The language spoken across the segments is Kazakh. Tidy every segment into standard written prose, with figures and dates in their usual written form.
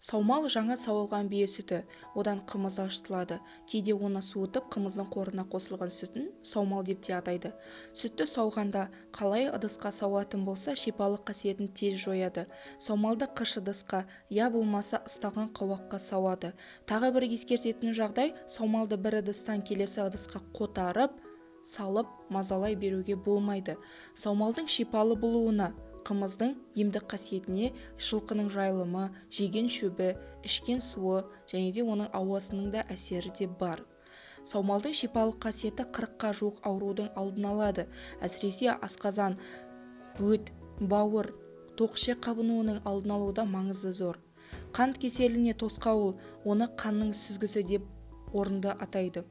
Саумал жаңа сауылған бие сүті, одан қымыз ашытылады. Кейде оны суытып, қымыздың қорына қосылған сүтін саумал деп те атайды. Сүтті сауғанда қалай ыдысқа сауатын болса, шипалық қасиетін тез жояды. Саумалды қыш ыдысқа, я болмаса ысталған қауаққа сауады. Тағы бір ескертетін жағдай, саумалды бір ыдыстан келесі ыдысқа қотарып, салып, мазалай беруге болмайды. Саумалдың шипалы болуына, қымыздың емдік қасиетіне, жылқының жайылымы, жеген шөбі, ішкен суы және де оның ауасының да әсері де бар. Саумалдың шипалық қасиеті 40-қа жуық аурудың алдын алады. Әсіресе асқазан, өт, бауыр, тоқішек қабынуының алдын алуда маңызы зор. Қант кеселіне тосқауыл, оны қанның сүзгісі деп орынды атайды.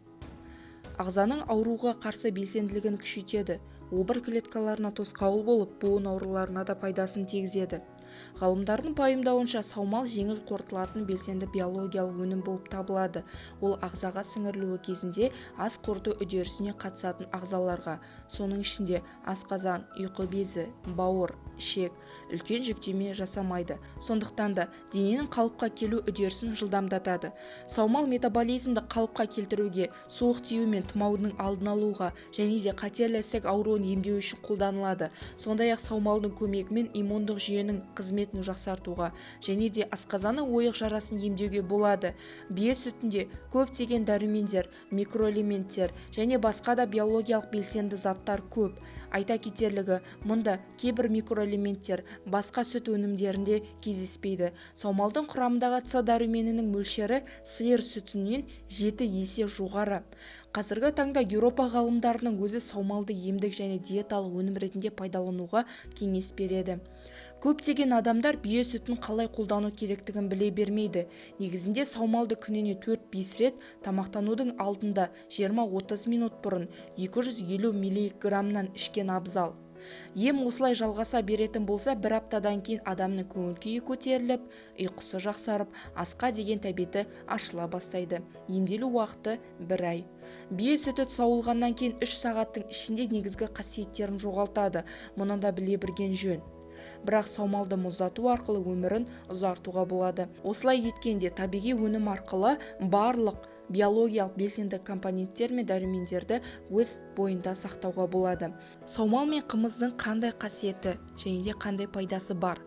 Ағзаның ауруға қарсы белсенділігін күшейтеді. Обыр клеткаларына тосқауыл болып, буын ауруларына да пайдасын тигізеді. Ғалымдардың пайымдауынша, саумал жеңіл қорытылатын белсенді биологиялық өнім болып табылады. Ол ағзаға сіңірілуі кезінде ас қорыту үдерісіне қатысатын ағзаларға, соның ішінде асқазан, ұйқы безі, бауыр, ішек, үлкен жүктеме жасамайды. Сондықтан да дененің қалыпқа келу үдерісін жылдамдатады. Саумал метаболизмді қалыпқа келтіруге, суық тию мен тұмаудың алдын алуға және де қатерлі ісік ауруын емдеу үшін қолданылады. Сондай-ақ саумалдың көмегімен иммундық жүйенің қызметін жақсартуға және де асқазанның ойық жарасын емдеуге болады. Бие сүтінде көптеген дәрумендер, микроэлементтер және басқа да биологиялық белсенді заттар көп. Айта кетерлігі, мұнда кейбір микроэлементтер басқа сүт өнімдерінде кездеспейді. Саумалдың құрамындағы С дәруменінің мөлшері сиыр сүтінен 7 есе жоғары. Қазіргі таңда Еуропа ғалымдарының өзі саумалды емдік және диеталық өнім ретінде пайдалануға кеңес береді. Көптеген адамдар бие сүтін қалай қолдану керектігін біле бермейді. Негізінде саумалды күніне 4-5 рет тамақтанудың алдында 20-30 минут бұрын 250 мг-нан ішкен абзал. Ем осылай жалғаса беретін болса, бір аптадан кейін адамның көңіл-күйі көтеріліп, ұйқысы жақсарып, асқа деген тәбеті ашыла бастайды. Емделу уақыты 1 ай. Бие сүті сауылғаннан кейін 3 сағаттың ішінде негізгі қасиеттерін жоғалтады. Мұны да біле білген жөн. Бірақ саумалды мұздату арқылы өмірін ұзартуға болады. Осылай еткенде табиғи өнім арқылы барлық биологиялық белсенді компоненттер мен дәрумендерді өз бойында сақтауға болады. Саумал мен қымыздың қандай қасиеті және де қандай пайдасы бар?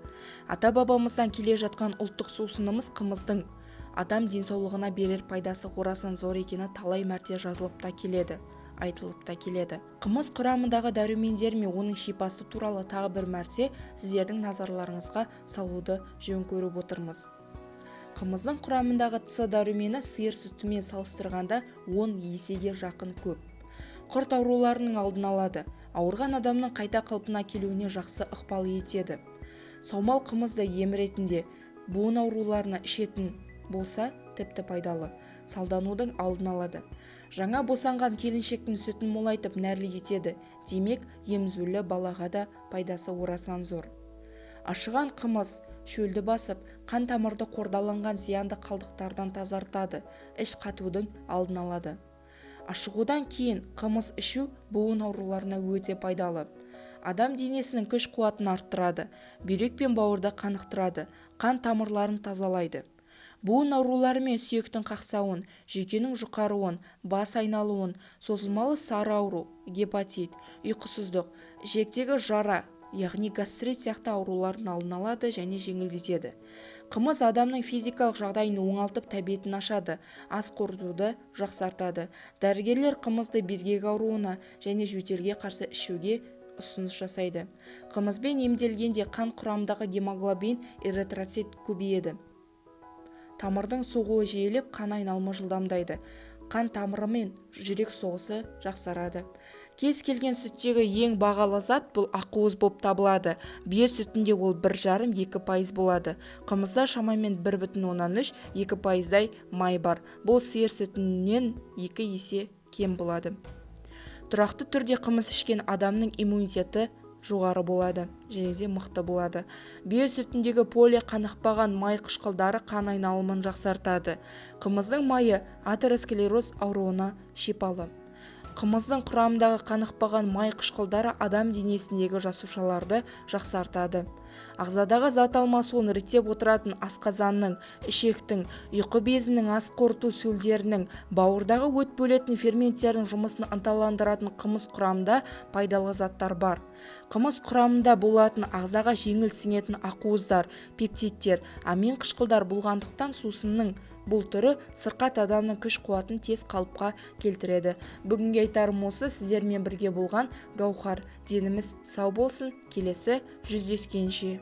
Ата-бабамыздан келе жатқан ұлттық сусынымыз қымыздың адам денсаулығына берер пайдасы орасан зор екені талай мәрте жазылып та келеді, айтылып та келеді. Қымыз құрамындағы дәрумендер мен оның шипасы туралы тағы бір мәрте сіздердің назарларыңызға салуды жөн көріп отырмыз. Қымыздың құрамындағы С дәрумені сиыр сүтімен салыстырғанда 10 есеге жақын көп. Құрт ауруларының алдын алады. Ауырған адамның қайта қалпына келуіне жақсы ықпал етеді. Саумал қымызды ем ретінде буын ауруларына ішетін болса, тіпті пайдалы. Салданудың алдын алады. Жаңа босанған келіншектің сүтін молайтып нәрлі етеді. Демек, емізулі балаға да пайдасы орасан зор. Ашыған қымыз шөлді басып, қан тамырды қордаланған зиянды қалдықтардан тазартады, іш қатудың алдын алады. Ашығудан кейін қымыз ішу буын ауруларына өте пайдалы. Адам денесінің күш қуатын арттырады, бүйрек пен бауырды қанықтырады, қан тамырларын тазалайды. Буын аурулары мен сүйектің қақсауын, жүйкенің жұқаруын, бас айналуын, созылмалы сары ауру, гепатит, ұйқысыздық, ішектегі жара, яғни гастрит сияқты аурулардың алдын алады және жеңілдетеді. Қымыз адамның физикалық жағдайын оңалтып тәбетін ашады, ас қорытуды жақсартады. Дәрігерлер қымызды безгек ауруына және жөтелге қарсы ішуге ұсыныс жасайды. Қымызбен емделгенде қан құрамындағы гемоглобин, эритроцит көбейеді. Тамырдың соғуы жиілеп, қан айналымы жылдамдайды. Қан тамыры мен жүрек соғысы жақсарады. Кез келген сүттегі ең бағалы зат бұл ақуыз болып табылады. Бие сүтінде ол 1,5-2% болады. Қымызда шамамен 1,13-2%дай май бар. Бұл сиыр сүтінен 2 есе кем болады. Тұрақты түрде қымыз ішкен адамның иммунитеті жоғары болады және де мықты болады. Бие сүтіндегі полия қанықпаған май қышқылдары қан айналымын жақсартады. Қымыздың майы атеросклероз ауруына шипалы. Қымыздың құрамындағы қанықпаған май қышқылдары адам денесіндегі жасушаларды жақсартады. Ағзадағы зат алмасуын реттеп отыратын асқазанның, ішектің, ұйқы безінің, ас қорыту сөлдерінің, бауырдағы өт бөлетін ферменттердің жұмысын ынталандыратын қымыз құрамында пайдалы заттар бар. Қымыз құрамында болатын ағзаға жеңіл сіңетін ақуыздар, пептидтер, амин қышқылдар болғандықтан сусынның бұл түрі сырқат адамның күш-қуатын тез қалыпқа келтіреді. Бүгінге айтарым осы. Сіздермен бірге болған Гаухар. Деніміз сау болсын. Келесі жүздескенше.